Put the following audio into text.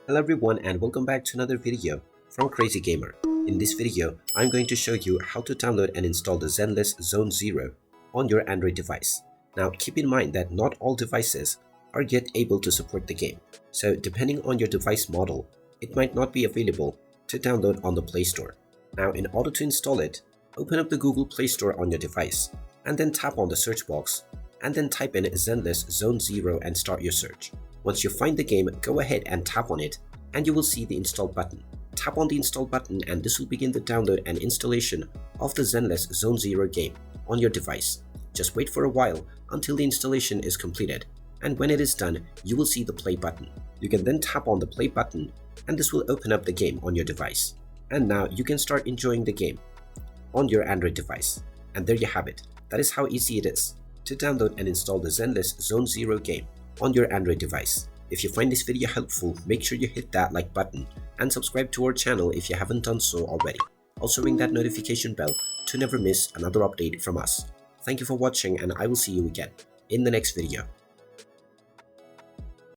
Hello everyone and welcome back to another video from Crazy Gamer. In this video, I'm going to show you how to download and install the Zenless Zone Zero on your Android device. Now keep in mind that not all devices are yet able to support the game. So depending on your device model, it might not be available to download on the Play Store. Now in order to install it, open up the Google Play Store on your device and then tap on the search box and then type in Zenless Zone Zero and start your search. Once you find the game, go ahead and tap on it and you will see the install button. Tap on the install button and this will begin the download and installation of the Zenless Zone Zero game on your device. Just wait for a while until the installation is completed, and when it is done, you will see the play button. You can then tap on the play button and this will open up the game on your device. And now you can start enjoying the game on your Android device. And there you have it. That is how easy it is to download and install the Zenless Zone Zero game on your Android device. If you find this video helpful, make sure you hit that like button and subscribe to our channel if you haven't done so already. Also ring that notification bell to never miss another update from us. Thank you for watching and I will see you again in the next video.